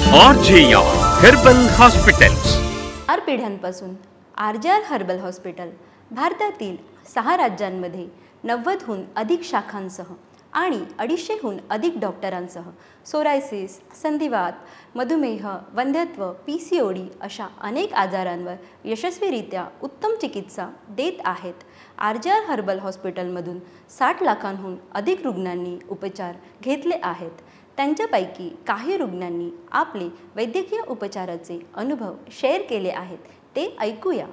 RJR herbal hospitals. 4 पिढ्यांपासून RJR herbal hospital भारतातील 6 राज्यांमध्ये 90हून अधिक शाखांसह आणि 250हून अधिक डॉक्टरांसह सोरायसिस, संधिवात, मधुमेह, वंध्यत्व, PCOD अशा अनेक आजारांवर यशस्वीरित्या उत्तम चिकित्सा देत आहेत. RJR हर्बल हॉस्पिटलमधून 60 लाखांहून अधिक रुग्णांनी उपचार घेतले आहेत. त्यांच्यापैकी काही रुग्णांनी आपले वैद्यकीय उपचाराचे अनुभव शेअर केले आहेत. ते ऐकूया.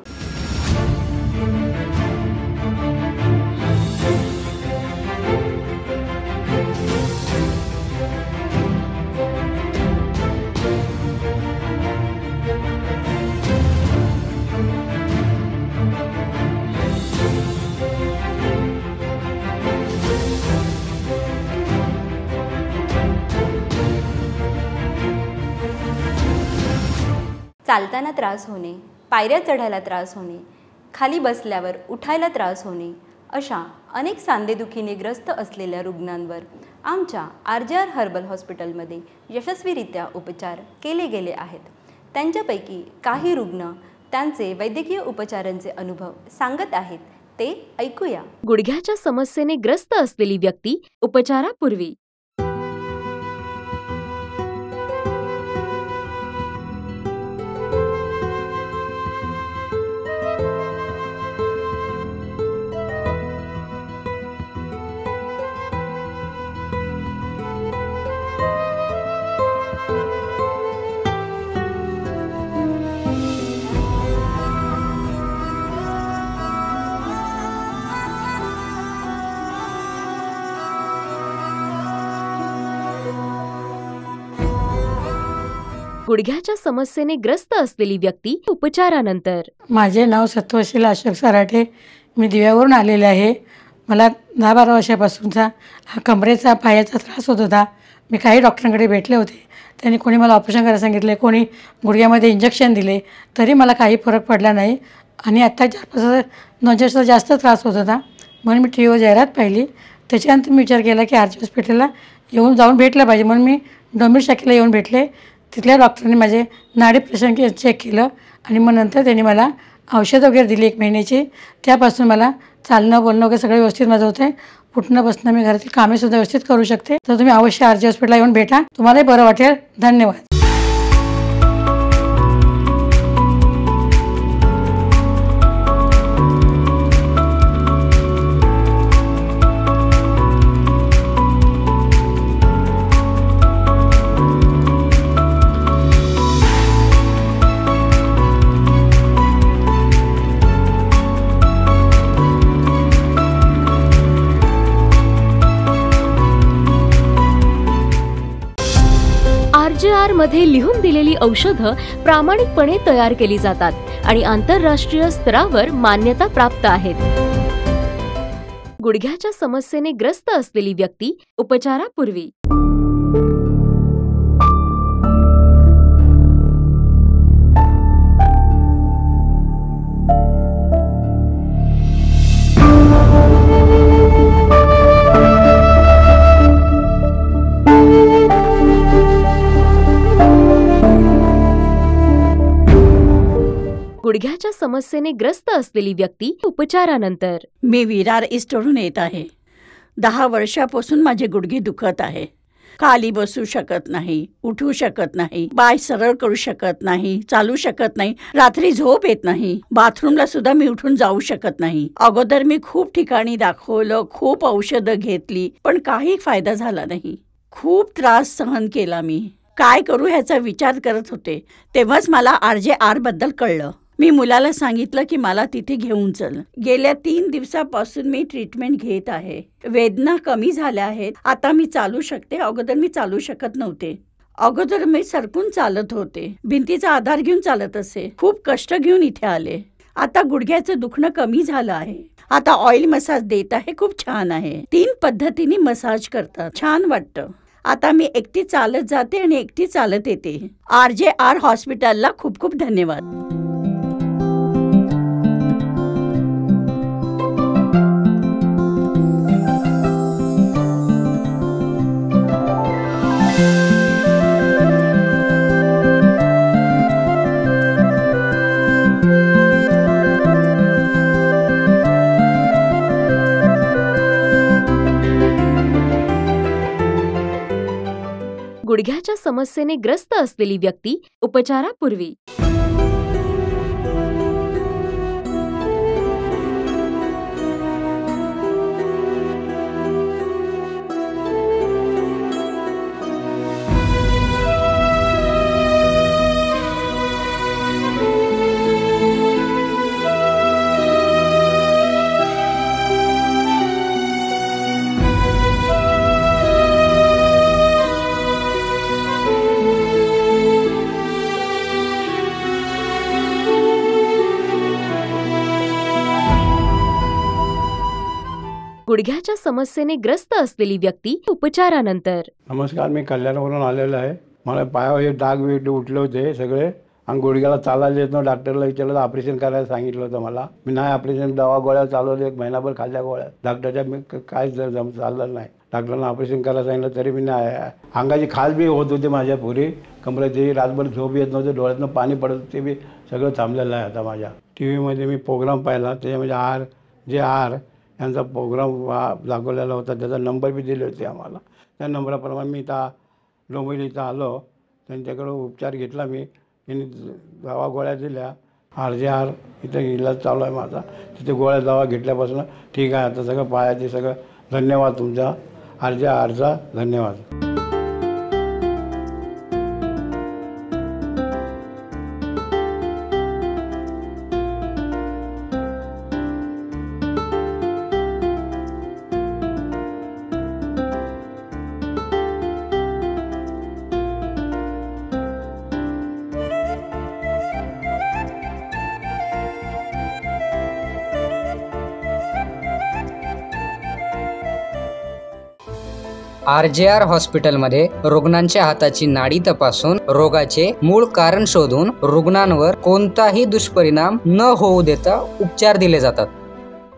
चालताना त्रास होणे, पायऱ्या चढायला त्रास होणे, खाली बसल्यावर उठायला त्रास होणे अशा अनेक सांधेदुखीने ग्रस्त असलेल्या रुग्णांवर आमच्या RJR हर्बल हॉस्पिटलमध्ये यशस्वीरित्या उपचार केले गेले आहेत. त्यांच्यापैकी काही रुग्ण त्यांचे वैद्यकीय उपचारांचे अनुभव सांगत आहेत. ते ऐकूया. गुडघ्याच्या समस्येने ग्रस्त असलेली व्यक्ती उपचारापूर्वी. गुडघ्याच्या समस्येने ग्रस्त असलेली व्यक्ती उपचारानंतर. माझे नाव सत्वशील अशोक सराठे. मी दिव्यावरून आलेले आहे. मला 10-12 वर्षापासूनचा हा कमरेचा पायाचा त्रास होत होता. मी काही डॉक्टरांकडे भेटले होते. त्यांनी कोणी मला ऑपरेशन करायला सांगितले, कोणी गुडघ्यामध्ये इंजेक्शन दिले, तरी मला काही फरक पडला नाही. आणि आत्ता 4-5 वर्षाचा जास्त त्रास होत होता. म्हणून मी TVवर जाहिरात पाहिली. त्याच्यानंतर मी विचार केला की RJ हॉस्पिटलला जाऊन भेटलं पाहिजे. म्हणून मी डोंबिवली शाखेला येऊन भेटले. तिथल्या डॉक्टरांनी माझे नाडी प्रेशर चेक केलं आणि मग नंतर त्यांनी मला औषधं वगैरे दिली 1 महिन्याची. त्यापासून मला चालणं बोलणं वगैरे सगळं व्यवस्थित माझं होतं आहे. उठणं बसणं, मी घरातील कामेसुद्धा व्यवस्थित करू शकते. तर तुम्ही अवश्य RJ हॉस्पिटलला येऊन भेटा. तुम्हालाही बरं वाटेल. धन्यवाद. RJR मध्ये लिहून दिलेली औषधं प्रामाणिकपणे तयार केली जातात आणि आंतरराष्ट्रीय स्तरावर मान्यता प्राप्त आहेत. गुडघ्याच्या समस्येने ग्रस्त असलेली व्यक्ती उपचारापूर्वी. गुडघ्याच्या समस्येने ग्रस्त असलेली व्यक्ती उपचारानंतर. मी विरार ईस्टवरून येत आहे. 10 वर्षापासून माझे गुडघे दुखत आहे. खाली बसू शकत नाही, उठू शकत नाही, पाय सरळ करू शकत नाही, चालू शकत नाही, रात्री झोप येत नाही, बाथरूमला सुद्धा मी उठून जाऊ शकत नाही. अगोदर मी खूप ठिकाणी दाखवलं, खूप औषधं घेतली, पण काही फायदा झाला नाही. खूप त्रास सहन केला मी. काय करू ह्याचा विचार करत होते. तेव्हाच मला RJR बद्दल कळलं. मी मुलाला सांगितलं की मला तिथे घेऊन चल. गेल्या 3 दिवसापासून मी ट्रीटमेंट घेत आहे. वेदना कमी झाल्या आहेत. आता मी चालू शकते. अगोदर मी चालू शकत नव्हते. अगोदर मी सरकून चालत होते. भिंतीचा आधार घेऊन चालत असे. खूप कष्ट घेऊन इथे आले. आता गुडघ्याचं दुखणं कमी झालं आहे. आता ऑइल मसाज देत आहे. खूप छान आहे. 3 पद्धतीने मसाज करतात. छान वाटतं. आता मी एकटी चालत जाते आणि एकटी चालत येते. RJR हॉस्पिटलला खूप खूप धन्यवाद. गुडघ्याच्या समस्येने ग्रस्त असलेली व्यक्ती उपचारापूर्वी गुडघ्याच्या समस्येने ग्रस्त असलेली व्यक्ती उपचारानंतर. नमस्कार, मी कल्याणवरून आलेलो आहे. मला पायावर हे डाग वेट उठले होते सगळे आणि गुडघ्याला चालायला येत नव्हतं. डॉक्टरला विचारलं, ऑपरेशन करायला सांगितलं होतं मला. मी नाही ऑपरेशन, दवा गोळ्या चालवल्या, 1 महिनाभर खाल्ल्या गोळ्या. डॉक्टरच्या मी काहीच चाललं नाही. डॉक्टरला ऑपरेशन करायला सांगितलं तरी मी नाही. अंगाची खाज बी होत होती माझ्या पुरी कमरेची. रातभर झोप येत नव्हते, डोळ्यातनं पाणी पडत होते. बी सगळं थांबलेलं आहे आता माझ्या. टी व्हीमध्ये मी प्रोग्राम पाहिला, त्याच्यामध्ये आर यांचा प्रोग्राम दाखवलेला होता. त्याचा नंबर बी दिले होते आम्हाला. त्या नंबराप्रमाणे मी इथं डोंबिवली इथं आलो. त्यांच्याकडं उपचार घेतला मी. त्यांनी दवा गोळ्या दिल्या. RJR इथं इलाज चालू आहे माझा. तिथे गोळ्या दवा घेतल्यापासून ठीक आहे आता सगळं. पायाचे सगळं धन्यवाद तुमचा RJRचा, धन्यवाद. RJR हॉस्पिटलमध्ये रुग्णांच्या हाताची नाडी तपासून रोगाचे मूळ कारण शोधून रुग्णांवर कोणताही दुष्परिणाम न होऊ देता उपचार दिले जातात.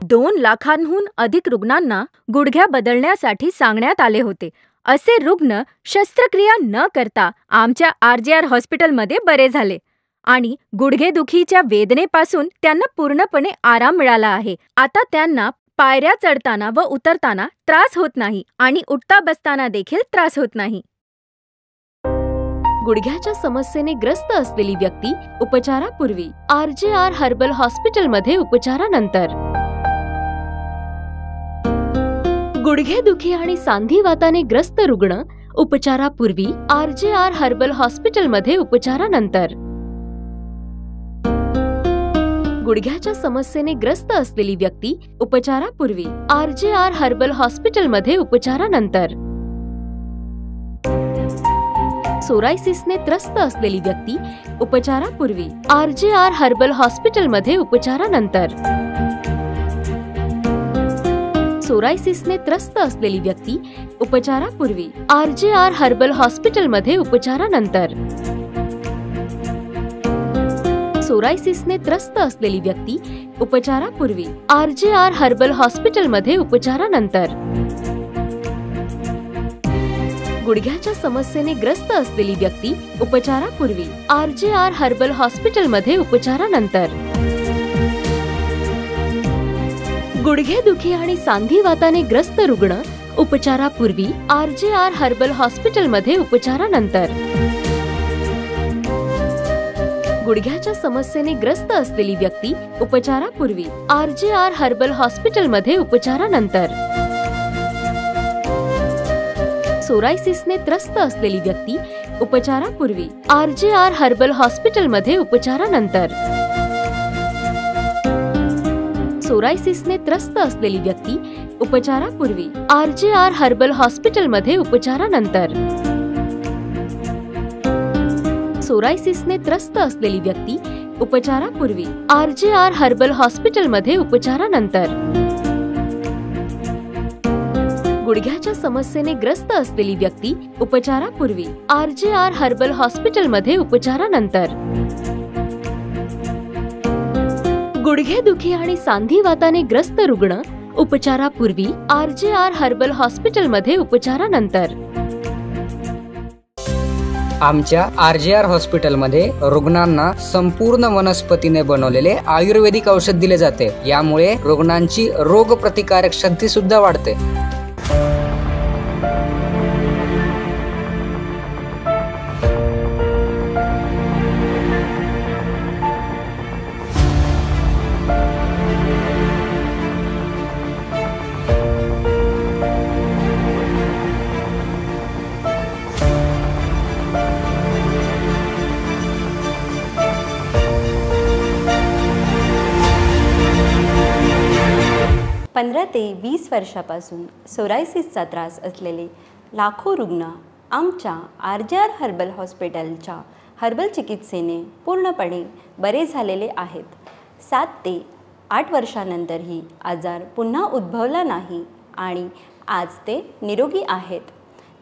2 लाखांहून अधिक रुग्णांना गुडघ्या बदलण्यासाठी सांगण्यात आले होते. असे रुग्ण शस्त्रक्रिया न करता आमच्या RJR हॉस्पिटलमध्ये बरे झाले आणि गुडघेदुखीच्या वेदनेपासून त्यांना पूर्णपणे आराम मिळाला आहे. आता त्यांना पायऱ्या चढताना व उतरताना त्रास होत नाही आणि उठता बसताना देखील त्रास होत नाही. गुडघ्याच्या समस्येने ग्रस्त असलेली व्यक्ती उपचारापूर्वी RJR हर्बल हॉस्पिटलमध्ये उपचारानंतर. गुडघेदुखी आणि सांधिवाताने ग्रस्त रुग्ण उपचारापूर्वी RJR हर्बल हॉस्पिटलमध्ये उपचारानंतर. गुडघ्याच्या समस्येने ग्रस्त असलेली व्यक्ती उपचारापूर्वी RJR हर्बल हॉस्पिटलमध्ये उपचारानंतर. सोरायसिसने त्रस्त असलेली व्यक्ती उपचारापूर्वी RJR हर्बल हॉस्पिटलमध्ये उपचारानंतर. सोरायसिसने त्रस्त असलेली व्यक्ती उपचारापूर्वी RJR हर्बल हॉस्पिटलमध्ये उपचारानंतर. सोरायसिसने त्रस्त असलेली व्यक्ती उपचारापूर्वी RJR हर्बल हॉस्पिटलमध्ये उपचारानंतर. गुडघ्याच्या समस्येने ग्रस्त असलेली व्यक्ती उपचारापूर्वी RJR हर्बल हॉस्पिटलमध्ये उपचारानंतर. गुडघेदुखी आणि सांधिवाताने ग्रस्त रुग्ण उपचारापूर्वी RJR हर्बल हॉस्पिटलमध्ये उपचारानंतर. गुडघ्याच्या समस्येने ग्रस्त असलेली व्यक्ती उपचारापूर्वी RJR हर्बल हॉस्पिटलमध्ये उपचारानंतर. सोरायसिसने त्रस्त असलेली व्यक्ती उपचारापूर्वी RJR हर्बल हॉस्पिटलमध्ये उपचारानंतर. सोरायसिसने त्रस्त असलेली व्यक्ती उपचारापूर्वी RJR हर्बल हॉस्पिटलमध्ये उपचारानंतर. सोरायसिसने त्रस्त असलेली व्यक्ती उपचारापूर्वी RJR हर्बल हॉस्पिटलमध्ये उपचारानंतर. गुडघ्याच्या समस्येने ग्रस्त असलेली व्यक्ती उपचारापूर्वी RJR हर्बल हॉस्पिटलमध्ये उपचारानंतर. गुडघेदुखी आणि सांधिवाताने ग्रस्त रुग्ण उपचारापूर्वी RJR हर्बल हॉस्पिटलमध्ये उपचारानंतर. आमच्या RJR हॉस्पिटलमध्ये रुग्णांना संपूर्ण वनस्पतीने बनवलेले आयुर्वेदिक औषध दिले जाते. यामुळे रुग्णांची रोगप्रतिकारक शक्ती सुद्धा वाढते. 15 ते 20 वर्षापासून सोरायसिसचा त्रास असलेले लाखो रुग्ण आमच्या RJR हर्बल हॉस्पिटलच्या हर्बल चिकित्सेने पूर्णपणे बरे झालेले आहेत. 7 ते 8 वर्षानंतरही आजार पुन्हा उद्भवला नाही आणि आज ते निरोगी आहेत.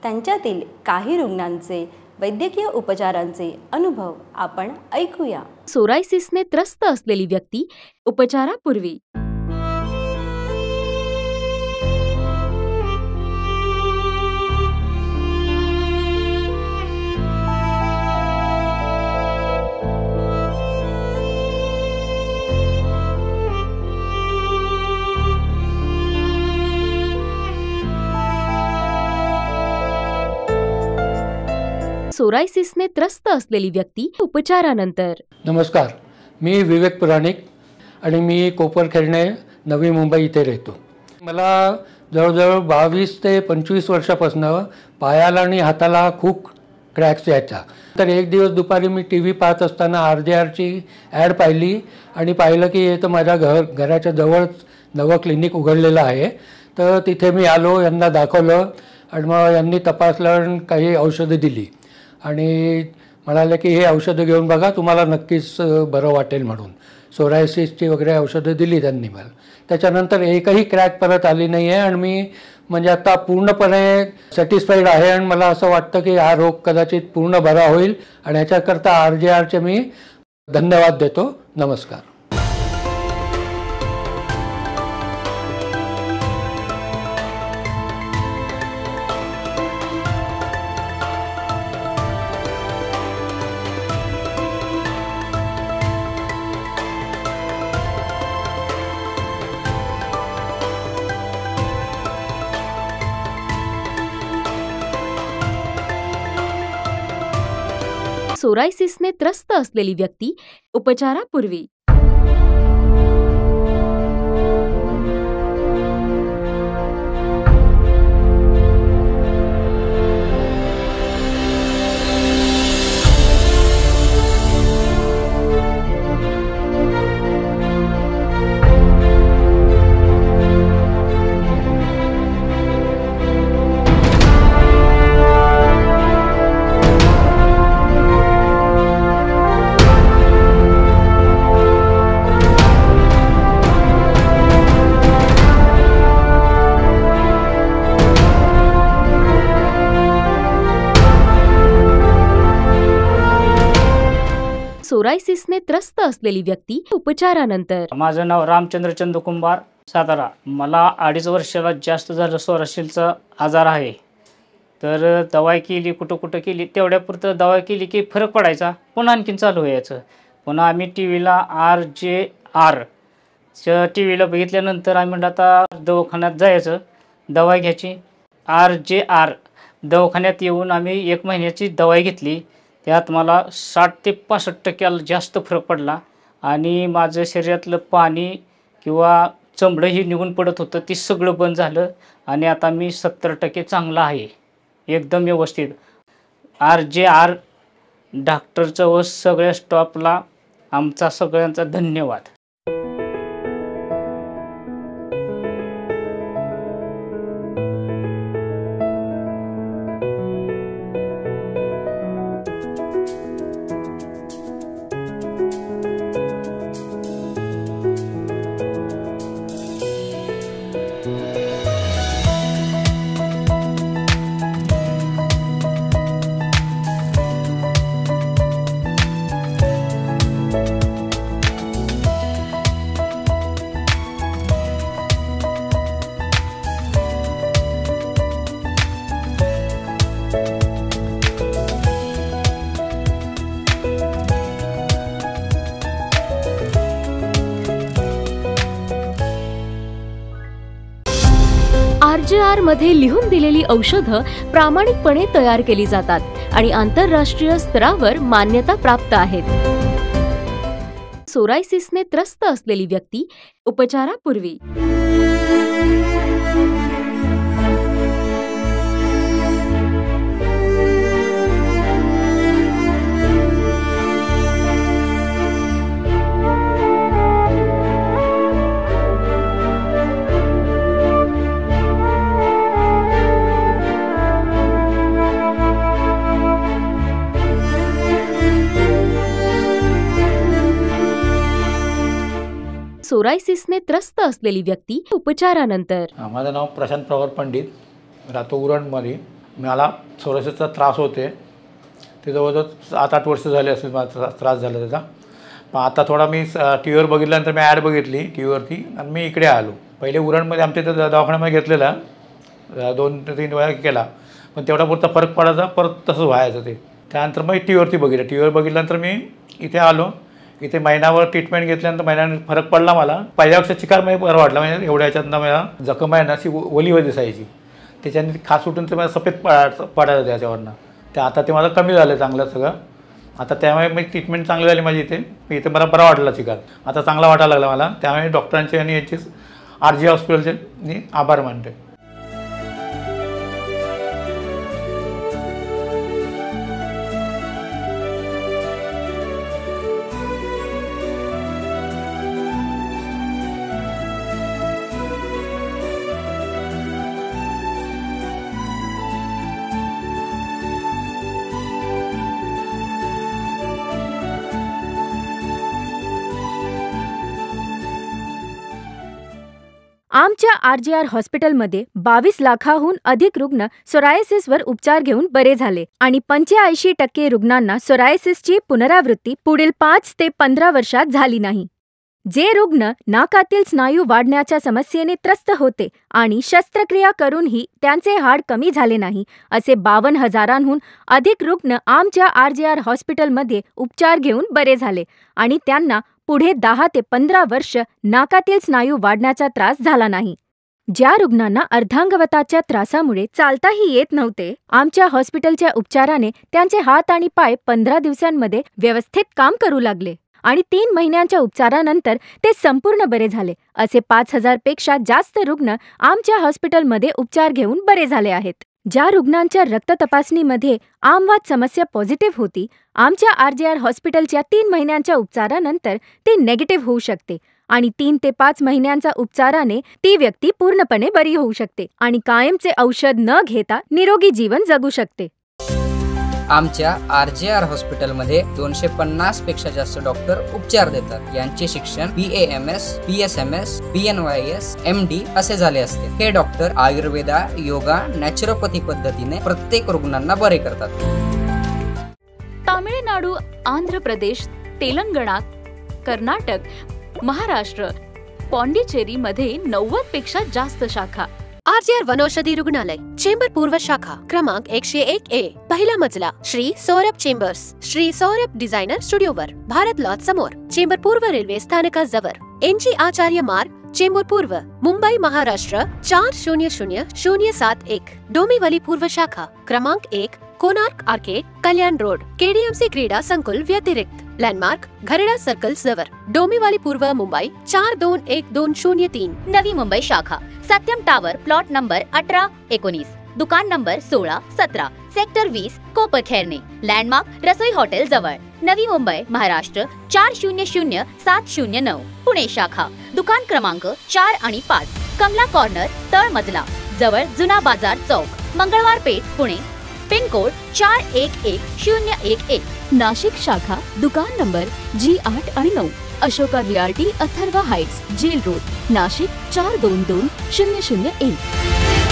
त्यांच्यातील काही रुग्णांचे वैद्यकीय उपचारांचे अनुभव आपण ऐकूया. सोरायसिसने त्रस्त असलेली व्यक्ती उपचारापूर्वी. सोरायसिसने त्रस्त असलेली व्यक्ती उपचारानंतर. नमस्कार, मी विवेक पुराणिक आणि मी कोपरखेरणे, नवी मुंबई इथे राहतो. मला जवळजवळ 22 ते 25 वर्षापासून पायाला आणि हाताला खूप क्रॅक्स यायचा. तर एक दिवस दुपारी मी TV पाहत असताना RJRची ॲड पाहिली आणि पाहिलं की हे तर माझ्या घराच्या जवळच नवं क्लिनिक उघडलेलं आहे. तर तिथे मी आलो, यांना दाखवलं आणि मग यांनी तपासलं आणि काही औषधं दिली आणि म्हणाले की हे औषधं घेऊन बघा, तुम्हाला नक्कीच बरं वाटेल म्हणून. सोरायसिसची वगैरे औषधं दिली त्यांनी मला. त्याच्यानंतर एकही क्रॅक परत आली नाही आहे आणि मी म्हणजे आता पूर्णपणे सॅटिस्फाईड आहे आणि मला असं वाटतं की हा रोग कदाचित पूर्ण बरा होईल आणि ह्याच्याकरता RJRचे मी धन्यवाद देतो. नमस्कार. सोरायसिसने त्रस्त असलेली व्यक्ती उपचारापूर्वी. सोरायसिसने त्रस्त असलेली व्यक्ती उपचारानंतर. माझं नाव रामचंद्र चंदकुंभार, सातारा. मला 2.5 वर्षाला जास्त झालं सोरायसिसचा आजार आहे. तर दवाई केली, कुठं केली, तेवढ्यापुरतं दवाई केली की फरक पडायचा, पुन्हा आणखीन चालू व्हायचं. पुन्हा आम्ही TVला RJRच्या TVला बघितल्यानंतर आम्ही म्हणलं आता दवाखान्यात जायचं, दवाई घ्यायची. RJR दवाखान्यात येऊन आम्ही 1 महिन्याची दवाई घेतली. त्यात मला 60 ते 65% जास्त फरक पडला आणि माझं शरीरातलं पाणी किंवा चमडंही निघून पडत होतं, ते सगळं बंद झालं आणि आता मी 70% चांगला आहे, एकदम व्यवस्थित. RJR डॉक्टरचं व सगळ्या स्टाफला आमचा सगळ्यांचा धन्यवाद. RJR मध्ये लिहून दिलेली औषधं प्रामाणिकपणे तयार केली जातात आणि आंतरराष्ट्रीय स्तरावर मान्यता प्राप्त आहेत. सोरायसिसने त्रस्त असलेली व्यक्ती उपचारापूर्वी. सोरायसिसने त्रस्त असलेली व्यक्ती उपचारानंतर. माझं नाव प्रशांत प्रवर पंडित, राहतो उरणमध्ये. मला सोरायसिसचा त्रास होते, ते जवळजवळ 7-8 वर्ष झाले असेल मला त्रास झाला त्याचा. पण आता थोडा मी टी व्हीवर बघितल्यानंतर मी ॲड बघितली टी व्हीवरती आणि मी इकडे आलो. पहिले उरणमध्ये आमच्या इथं दवाखान्यामध्ये घेतलेला, 2-3 वेळा केला, पण तेवढा पुरता फरक पडायचा, परत तसंच व्हायचं ते. त्यानंतर मग टी व्हीवरती बघितलं. टी व्हीवर बघितल्यानंतर मी इथे आलो. इथे महिनाभर ट्रीटमेंट घेतल्यानंतर महिन्याने फरक पडला मला. पहिल्यापेक्षा चिकार मला बरं वाटला. म्हणजे एवढ्या ह्याच्यातनं मला जखम आहे ना अशी ओलीवर दिसायची, त्याच्याने खास उठून ते मला सफेद पडायचं त्याच्यावरनं. ते आता ते मला कमी झालं चांगलं सगळं. आता त्यामुळे मी ट्रीटमेंट चांगली झाली माझी इथे. इथे मला बरा वाटला चिकार, आता चांगला वाटायला लागला मला. त्यामुळे डॉक्टरांचे आणि याचे RGR हॉस्पिटलचे मी आभार मानते. आमच्या RGR हॉस्पिटलमध्ये 22 लाखाहून अधिक रुग्ण सोरायसिसवर उपचार घेऊन बरे झाले आणि 85% रुग्णांना सोरायसिसची पुनरावृत्ती पुढील 5 ते 15 वर्षात झाली नाही. जे रुग्ण नाकातील स्नायू वाढण्याच्या समस्येने त्रस्त होते आणि शस्त्रक्रिया करूनही त्यांचे हाड कमी झाले नाही, असे 52,000हून अधिक रुग्ण आमच्या RGR हॉस्पिटलमध्ये उपचार घेऊन बरे झाले आणि त्यांना पुढे 10 ते 15 वर्ष नाकातील स्नायू वाढण्याचा त्रास झाला नाही. ज्या रुग्णांना अर्धांगवताच्या त्रासामुळे चालताही येत नव्हते, आमच्या हॉस्पिटलच्या उपचाराने त्यांचे हात आणि पाय 15 दिवसांमध्ये व्यवस्थित काम करू लागले आणि 3 महिन्यांच्या उपचारानंतर ते संपूर्ण बरे झाले. असे 5,000 पेक्षा जास्त रुग्ण आमच्या हॉस्पिटलमध्ये उपचार घेऊन बरे झाले आहेत. ज्या रुग्णांच्या रक्त तपासणीमध्ये आमवाद समस्या पॉझिटिव्ह होती, आमच्या RGR हॉस्पिटलच्या 3 महिन्यांच्या उपचारानंतर ती नेगेटिव्ह होऊ शकते आणि 3 ते 5 महिन्यांच्या उपचाराने ती व्यक्ती पूर्णपणे बरी होऊ शकते आणि कायमचे औषध न घेता निरोगी जीवन जगू शकते. आमच्या RGR हॉस्पिटलमध्ये 250 पेक्षा जास्त डॉक्टर उपचार देतात. यांचे शिक्षण BAMS, BSMS, BNYS, MD असे झाले असते. हे डॉक्टर आयुर्वेदा, योगा, नॅचरोपॅथी पद्धतीने प्रत्येक रुग्णांना बरे करतात. तामिळनाडू, आंध्र प्रदेश, तेलंगणा, कर्नाटक, महाराष्ट्र, पॉंडिचेरी मध्ये 90 पेक्षा जास्त शाखा. RGR वनौषधी रुग्णालय, चेंबर पूर्व शाखा, क्रमांक 101A, पहिला मजला, श्री सौरभ चेंबर्स, श्री सौरभ डिझायनर स्टुडिओवर, भारत लॉज समोर, चेंबर पूर्व रेल्वे स्थानकाजवळ, NG आचार्य मार्ग, चेंबूर पूर्व, मुंबई, महाराष्ट्र 400071. डोंबिवली पूर्व शाखा, क्रमांक 1, कोणार्क आर्केड, कल्याण रोड, KDMC क्रीडा संकुल व्यतिरिक्त, लँडमार्क घरडा सर्कल जवळ, डोंबिवली पूर्व, मुंबई 421203. नवी मुंबई शाखा, सत्यम टावर, प्लॉट नंबर 18-19, दुकान नंबर 16-17, सेक्टर 20, कोपरखैरणे, लँडमार्क रसोई हॉटेल जवळ, नवी मुंबई, महाराष्ट्र 400709. पुणे शाखा, दुकान क्रमांक 4 आणि 5, कमला कॉर्नर, तळ मजला जवळ, जुना बाजार चौक, मंगळवार पेठ, पुणे, पिन कोड 411011. नाशिक शाखा, दुकान नंबर G8 आणि 9, Ashoka realty, Atharva heights, jail road, Nashik 422001.